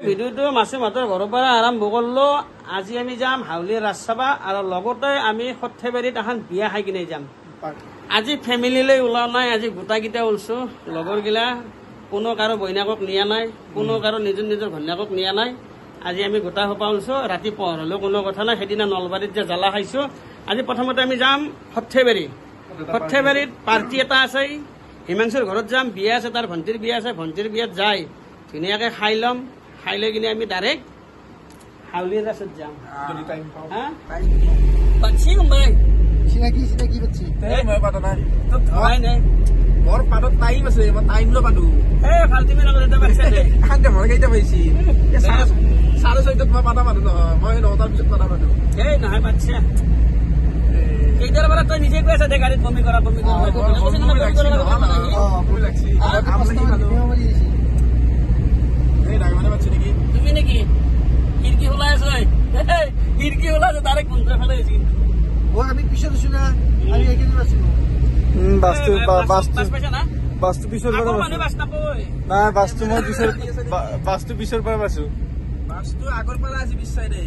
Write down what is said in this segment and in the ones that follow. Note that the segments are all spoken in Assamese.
ভিডিঅ'টো মাছুম হঁতৰ ঘৰৰ পৰা আৰম্ভ কৰিলো। আজি আমি যাম হাউলিৰ ৰাস চাবা আৰু লগতে আমি সৰ্থেবাৰীত এখন বিয়া খাই কিনে যাম। আজি ফেমিলিলৈ ওলোৱা নাই, আজি গোটাকেইটা ওলছো লগৰগিলা। কোনো কাৰো বইনাকক নিয়া নাই, কোনো কাৰো নিজৰ নিজৰ ঘৈণীয়েকক নিয়া নাই। আজি আমি গোটা সোপা ওলছো। ৰাতি পোহৰ হ'লেও কোনো কথা নাই। সেইদিনা নলবাৰীত যে জ্বালা খাইছো, আজি প্ৰথমতে আমি যাম সৰ্থেবাৰী। সৰ্থেবাৰীত পাৰ্টি এটা আছে, হিমাংশুৰ ঘৰত যাম, বিয়া আছে, তাৰ ভণ্টিৰ বিয়া আছে। ভণ্টিৰ বিয়াত যাই ধুনীয়াকৈ খাই ল'ম। খাই লৈ কিনে আমি ডাইৰেক্ট হাউলিৰ ৰাসত যাম। পাচ্ছি কোনবাই চিনাকি পাচ্ছি মই পাতা নাই, তোক ধৰাই নাই। মোৰ পাতত টাইম আছে, মই টাইম লৈ পাতো। ফাল্টিমি নগৰ এটা পাইছা দে মই কেইটা পাইছি 6:30 মই পাতা মানুহ নহয়, মই 9টাৰ পিছত পাতা মানুহ। নহয় পাতিছে কেইটাৰ পৰা তই নিজে কৈ আছা দে গাড়ীত বমি কৰা তুমি নেকি খিৰিকী খোলাই আছ? খিৰিকী খোলাই আছে ডাইৰেক্ট বন্ধ ফেলাই আছি। আমি পিছত আছো না, আমি এইখিনি আছো। বাছটো পিছৰ পৰা বাছটো পিছৰ পৰা পাইছো। বাছটো আগৰ পৰা আজি বিচাৰে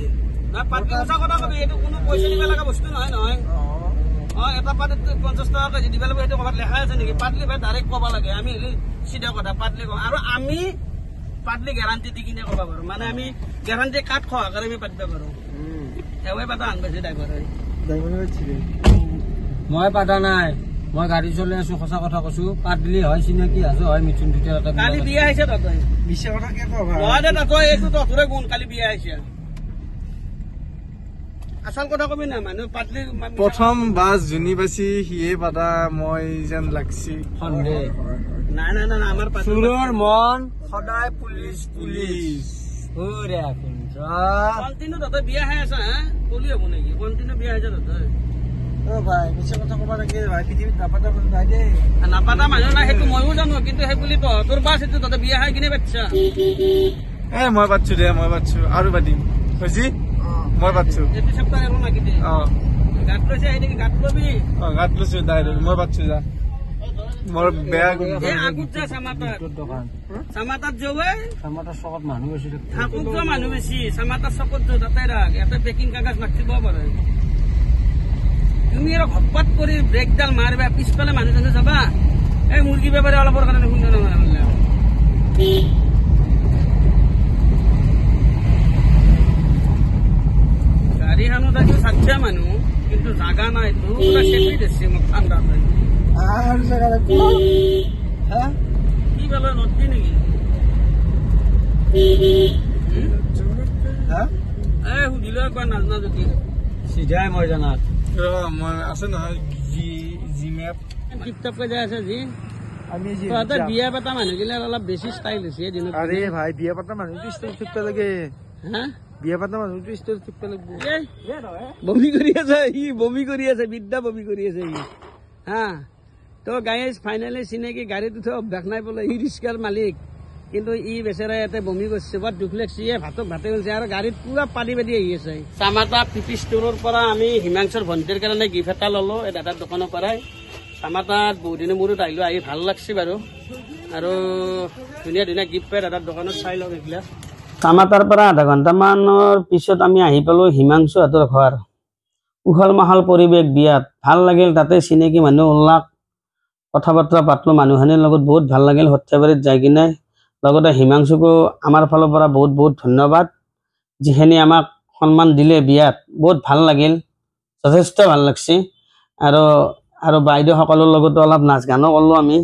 পাতলি সঁচা কথা কবি। এইটো কোনো পইচা দিব লগা বস্তু নহয় নহয়। এটা পাতিত 50 টকা কেজি দিব লাগিব। সেইটো ক'ৰবাত লেখা আছে নেকি? পাতলি ভাই ডাইৰেক্ট ক'ব লাগে। আমি চিধা কথা পাতলি কওঁ আৰু আমি পাতলি গেৰাণ্টি দি কিনে ক'ব পাৰো। মানে আমি গেৰাণ্টি কাঠ সহকাৰে আমি পাতিব পাৰো। এৱাই পাতা আনবাইছে ড্ৰাইভাৰ মই পাতা নাই, মই গাড়ী চলাই আছো। সঁচা কথা কৈছো। পাতলি হয় চিনাকি আছো হয় মিথুন কালি বিয়া আহিছে তই মিছা কথা কিয় কবা? নহয় দে তই এইটো তহঁতৰে গুণ। কালি বিয়া আহিছে আচল কথা কবি না। মানুহ পাতলি প্ৰথম বাছ যোনি পাইছি সিয়ে পাতা মই যেন লাগছি। নাই নাই নাই আমাৰ চোৰৰ মন সদায় পুলিচ পুলিচ। কণ্টিনিউ তহঁতে বিয়া খাই আছা? কলি হব নেকি? কণ্টিনিউ বিয়া আহিছে তহঁতে? ভাই মিছা কথা কবা লাগে ভাই। পৃথিৱীত নাপাতা মানুহ নাই দেই। নাপাতা মানুহ নাই সেইটো ময়ো জানো, কিন্তু সেই বুলি তহঁতৰ বাছ সেইটো তহঁতে বিয়া খাই কিনে পাতিছা। মই পাতছো দে, মই পাতছো আৰু পাতিম হৈছে। মই পাতছো এইটো চেপ্টাৰ আৰু নাকি দে গাঁত লৈছে সেইদিকে গাঁত লবি। গাঁত লৈছো ডাইৰেক্ট মই পাতছো যা। মোৰ বেয়া আগত যা চামাতাত চামাতাত যাৱে চামাতাৰ চকত মানুহ বেছি থাকুক যোৱা মানুহ বেছি। চামাতাৰ চকত যোৱা তাতে ৰাখ। ইয়াতে পেকিং কাগজ নাখিব পাৰে। তুমি আৰু হপাত কৰি ব্ৰেকডাল মাৰিবা, পিছফালে মানুহ জানো যাবা। এই মুৰ্গী বেপাৰী অলপৰ কাৰণে শুন গাড়ীখনত আজি 60 মানুহ, কিন্তু জাগা নাই। পুৰা চেপি দিছে মোক ঠাণ্ডা কি পেলা নদী নেকি? সুধিলো একবাৰ নাজনা যদি চিধাই মই জানাত মই আছে নহয় জি মেপ টিপটপকে যাই আছে যি। তহঁতে বিয়া পতা মানুহগিলাক অলপ বেছি ষ্টাইল হৈছে দিনত। আৰে ভাই বিয়া পাতা মানুহটো ষ্টাইল থুকটা লাগে। বিয়া পাতা মানুহটো ষ্টাইল থুকটা লাগব। বমি কৰি আছে সি, বমি কৰি আছে, বিদ্যা বমি কৰি আছে সি। তো গাইজ ফাইনেলি চিনাকি গাড়ীত উঠে অভ্যাস নাই বোলে। ই ৰিক্সাৰ মালিক, কিন্তু ই বেচেৰা ইয়াতে বমি কৰিছে। বৰ দুখ লাগিছে। ভাতক ভাতে গৈছে আৰু গাড়ীত পুৰা পানী পাতি আহি আছে। চামাতা পিপি ষ্টৰৰ পৰা আমি হিমাংশুৰ ভণ্টিৰ কাৰণে গিফ্ট এটা ললো এই দাদাৰ দোকানৰ পৰাই। চামাতাত বহুদিনৰ মূৰত আহিলো, আহি ভাল লাগছে বাৰু। আৰু ধুনীয়া ধুনীয়া গিফ্ট পাই দাদাৰ দোকানত চাই লওক এইবিলাক। চামাতাৰ পৰা আধা ঘণ্টামানৰ পিছত আমি আহি পালো হিমাংশুহঁতৰ ঘৰ। উখল মাখল পৰিৱেশ বিয়াত ভাল লাগিল। তাতে চিনাকি মানুহ ওলাক, কথা বতৰা পাতলো মানুহখিনিৰ লগত। বহুত ভাল লাগিল সৰ্থেবাৰীত যাই কিনে। লগতে হিমাংশুকো আমাৰ ফালৰ পৰা বহুত বহুত ধন্যবাদ, যিখিনি আমাক সন্মান দিলে বিয়াত। বহুত ভাল লাগিল, যথেষ্ট ভাল লাগছে। আৰু বাইদেউসকলৰ লগতো অলপ নাচ গানো কৰিলো আমি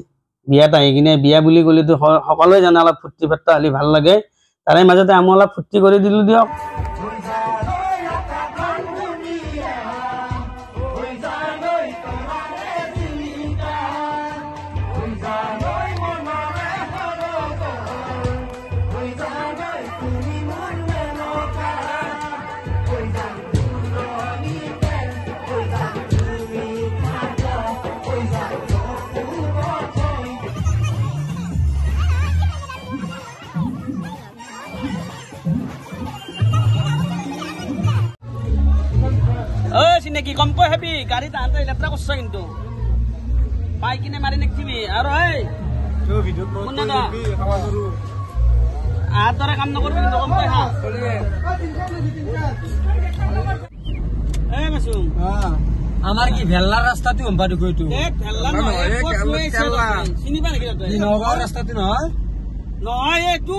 বিয়াত আহি কিনে। বিয়া বুলি ক'লেতো সকলোৱে জানে অলপ ফূৰ্তি ফাৰ্তা হ'লে ভাল লাগে। তাৰে মাজতে আমি অলপ ফূৰ্তি কৰি দিলো দিয়ক। চিনাকি কম পই হাবি গাড়ীত আনতে লেতেৰা করছ কিন্তু পাই কিনে মারি নেকিবি। আর আর তোরা কাম নকরবি কিন্তু কম কই হা এ মাসুম আমার কি ভেল্লার রাস্তাতে হম্পাটো কইতো এ ফেললা নয় চিনি পা নাকি এই নগাঁও রাস্তাতে নহয় নহয় এ তু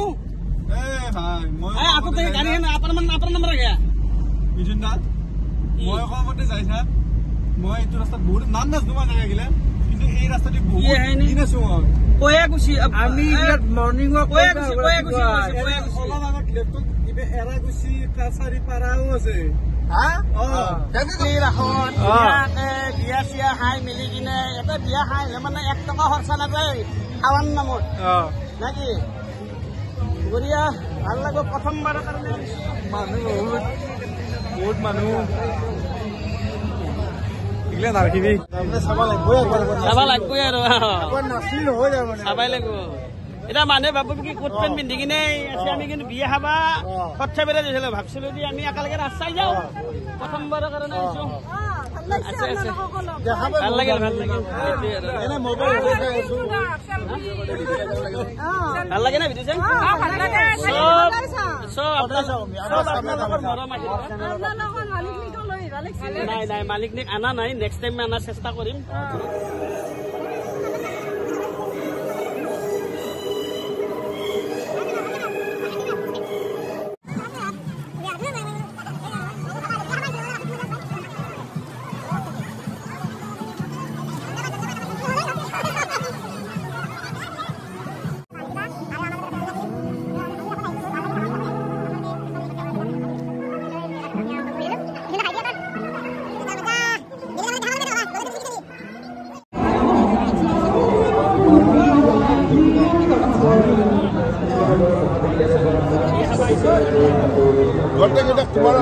এ ভাই মই এ আপু থেকে গাড়ি হেন আপনার নাম্বার আগে বিজুন দা মই কমতে যাইছা মই এইটো ৰাস্তাত বহুত নাম নাজনো মই জায়গা গিলা কিন্তু এই ৰাস্তাটি বহুত দিন আছো মই কয়া গুছি আমি ইয়াত মৰ্নিং ওয়াক কয়া গুছি অলপ আগত লেফটত ইবে এৰা গুছি কাছাৰী পাৰাও আছে হা রাখন বিয়া চিয়া হাই মিলি কিনে এটা বিয়া হাই মানে 1 টকা খরচা নাযায় খাওয়ার নামত নাকি বঢ়িয়া ভাল লাগব প্রথমবারের কারণে মানুহ বহুত মানুহ এগিলা নাৰখিবি চাব লাগবই আৰু চাবাই লাগব এটা মানুহে ভাবব কি কোট পেণ্ট পিন্ধি কিনে আমি কিন্তু বিয়া খাবা খরচা বেড়ে দিয়েছিল ভাবছিলো যে আমি একেলগে রাস্তায় যাও প্রথমবারের কারণে আইছো ভাল লাগিল ভাল লাগে না ভিডিও চাই নাই নাই মালিক নিক আনা নাই নেক্সট টাইম আনার চেষ্টা করিম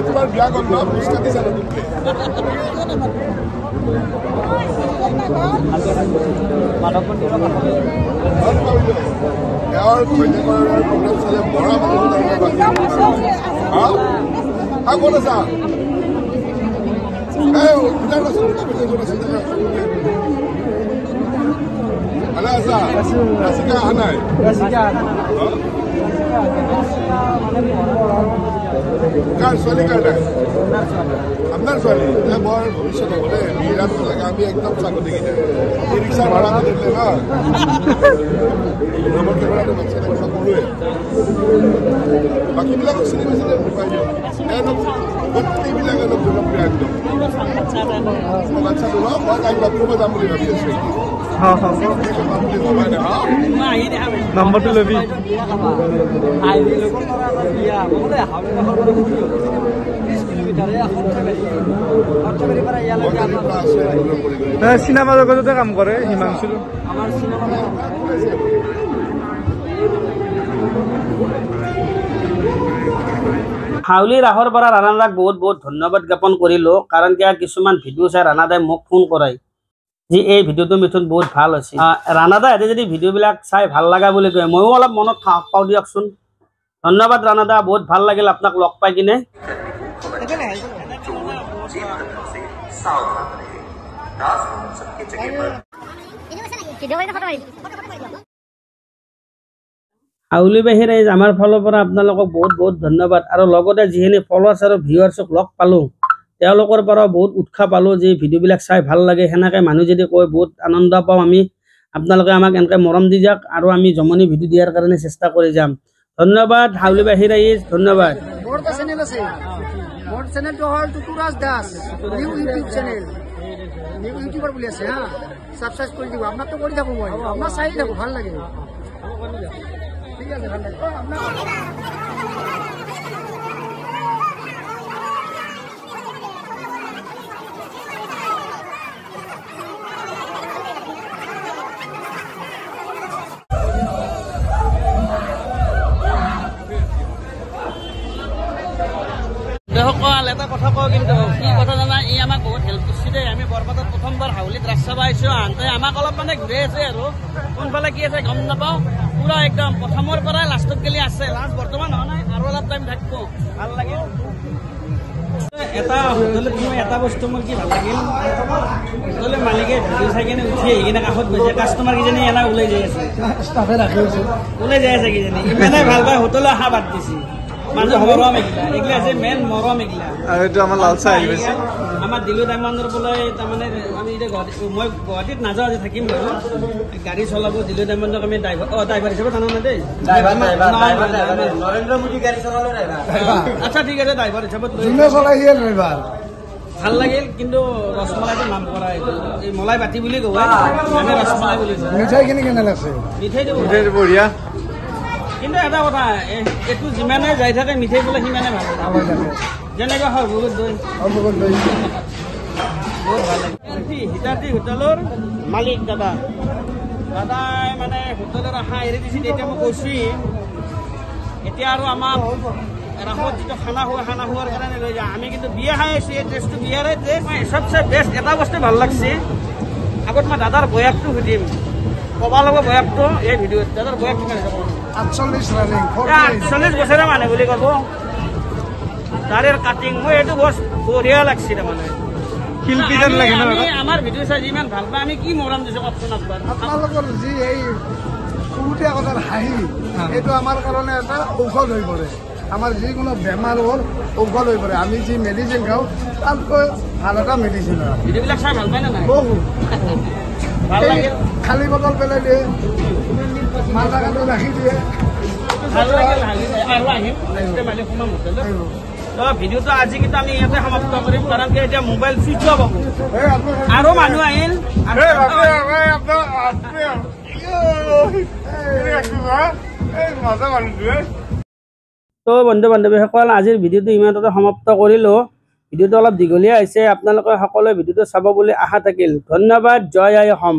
তোমার বিয়া করল পুরস্কার দিছে না কোন আছা ভালো আছা রাশিকা আহা নাই কার ছোৱালী কাৰ নাই আপনাৰ ছোৱালী বৰ ভবিষ্যৎ হবলে বিৰাট লাগে আমি একদম চাকৰি কিনে এই ৰিক্সা ভাড়া দিলে না আমাৰ ক্যামেৰাতে বাচ্চা দেখা কৰোৱে বাকীবিলাক চিনি পাইছিলে পাই দিওঁ গোটেইবিলাক অলপ জনপ্ৰিয় একদম বাচ্চা লোৱা মই তাইক লগ কৰিব যাম বুলি ভাবি আছো নম্বৰটো লবি চিনেমা জগততে কাম কৰে হিমাংশু হাউলি ৰাসৰ পৰা ৰাণাদাক বহুত বহুত ধন্যবাদ জ্ঞাপন কৰিলো কাৰণ কিয় কিছুমান ভিডিঅ' চাই ৰাণাদাই মোক ফোন কৰাই যে এই ভিডিঅ'টো মিথুন বহুত ভাল হৈছে ৰাণাদা এতে যদি ভিডিঅ'বিলাক চাই ভাল লগা বুলি কয় ময়ো অলপ মনত সাহস পাওঁ দিয়কচোন ধন্যবাদ ৰাণাদা বহুত ভাল লাগিল আপোনাক লগ পাই কিনে হাউলি বাহিৰে আমাৰ ফালৰ পৰা আপোনালোকক বহুত বহুত ধন্যবাদ আৰু লগতে যিখিনি ফলোৱাৰ্ছ আৰু ভিউৱাৰ্ছক লগ পালোঁ তেওঁলোকৰ পৰাও বহুত উৎসাহ পালোঁ যে ভিডিঅ'বিলাক চাই ভাল লাগে সেনেকৈ মানুহ যদি কয় বহুত আনন্দ পাওঁ আমি আপোনালোকে আমাক এনেকৈ মৰম দি যাওক আৰু আমি জমনি ভিডিঅ' দিয়াৰ কাৰণে চেষ্টা কৰি যাম ধন্যবাদ হাউলি বাহিৰে ধন্যবাদ মোৰ চেনেল আছে মোৰ চেনেলটো হ'ল Tuturaj Das new YouTube channel new ইউটিউবাৰ বুলি আছে হা সাবস্ক্ৰাইব কৰি দিব আপোনাকতো কৰি থাকোঁ মই আপোনাক চাই থাকোঁ ভাল লাগে ঠিক আছে ভাল লাগে এটা কথা কওঁ কিন্তু কি কথা জানা ই আমাক বহুত হেল্প কৰিছে দেই আমি বৰপেটাত প্ৰথমবাৰ হাউলিত ৰাস চাব আহিছোঁ আনতে আমাক অলপ মানে ঘূৰাই আছে আৰু কোনফালে কি আছে গম নাপাওঁ পুৰা একদম প্ৰথমৰ পৰাই লাষ্টত গেলি আছে লাষ্ট বৰ্তমান হোৱা নাই আৰু অলপ টাইম থাকিব ভাল লাগে এটা হোটেলত মই এটা বস্তু মোৰ কি ভাল লাগিল, হোটেলৰ মালিকে ভিডিঅ' চাই কিনে উঠি আহি কিনে কাষত গৈছে, কাষ্টমাৰ কিজনী এনে ওলাই যাই আছে, ওলাই যাই আছে কিজনী, ইমানে ভাল পায় হোটেলত অহা বাদ দিছে। মানুহ মৰম এগিলা, এগিলা আছে মেইন মৰম এগিলা। আৰু এইটো আমাৰ লাল চাহ আহি গৈছে। আমাৰ দিলু ডায়মণ্ডৰ বোলে তাৰমানে আমি এতিয়া মই গুৱাহাটীত নাযাওঁ, আজি থাকিম বাৰু, গাড়ী চলাব দিলু ডায়মণ্ডক আমি ড্ৰাইভাৰ হিচাপে জানো না দেই, নৰেন্দ্ৰ মোদী গাড়ী চলালে আচ্ছা ঠিক আছে, ড্ৰাইভাৰ হিচাপত ভাল লাগিল। কিন্তু ৰসমলাইটো নাম কৰা এই মলাই বাতি বুলি কওঁ, আমি ৰসমলাই বুলি কওঁ। মিঠাইখিনি কেনে লাগছে? মিঠাইটো বঢ়িয়া। কিন্তু এটা কথা, এইটো যিমানে যাই থাকে মিঠাই বোলে সিমানে ভাল লাগে, যেনেকৈ হয় বহুত দৈ বহুত ভাল লাগে। হিতাতী হোটেলৰ মালিক দাদা, দাদাই মানে হোটেলৰ আশা এৰি দিছিল। এতিয়া মই কৈছোঁ এতিয়া আৰু আমাক ৰাসত যিটো খানা খোৱাৰ কাৰণে লৈ যায়। আমি কিন্তু বিয়া খাই আছোঁ, এই টেষ্টটো বিয়াৰে টেষ্ট চবচে বেষ্ট। এটা বস্তু ভাল লাগছে, আগত মই দাদাৰ বয়সটো সুধিম, ক'ব লাগিব বয়সটো এই ভিডিঅ'ত। দাদাৰ বয়স কিমান আছে? 48 বছৰে মানে বুলি ক'ব। তাৰে কাটিং মই এইটো বস্তু বঢ়িয়া লাগছে। তাৰমানে শিল্পী যেন লাগে ন। আমাৰ ভিডিঅ' চাই যিমান ভাল পায়, আমি কি মৰম দিছোঁ কওকচোন একবাৰ। আপোনালোকৰ যি এই সৰুতীয়া কথাৰ হাঁহি, এইটো আমাৰ কাৰণে এটা ঔষধ হৈ পৰে। আমাৰ যিকোনো বেমাৰ হ'ল ঔষধ হৈ পৰে। আমি যি মেডিচিন খাওঁ তাতকৈ ভাল এটা মেডিচিন হয়। ভিডিঅ'বিলাক চাই ভাল পায় নে নাই? বহুত ভাল লাগে। খালী বটল পেলাই দিয়ে, মাথা কাটো ৰাখি দিয়ে। ভাল লাগিল, আৰু আহিম মানে সোমাম হোটেলত। ভিডিঅ'টো আজি কিন্তু আমি ইয়াতে সমাপ্ত কৰিম, কাৰণ কি এতিয়া মোবাইল চুইচ অফ হ'ব আৰু মানুহ আহিল। তো বন্ধু বান্ধৱীসকল, আজিৰ ভিডিঅ'টো ইমানতে সমাপ্ত কৰিলোঁ। ভিডিঅ'টো অলপ দীঘলীয়া হৈছে, আপোনালোকে সকলোৱে ভিডিঅ'টো চাব বুলি আশা থাকিল। ধন্যবাদ। জয় আই অসম।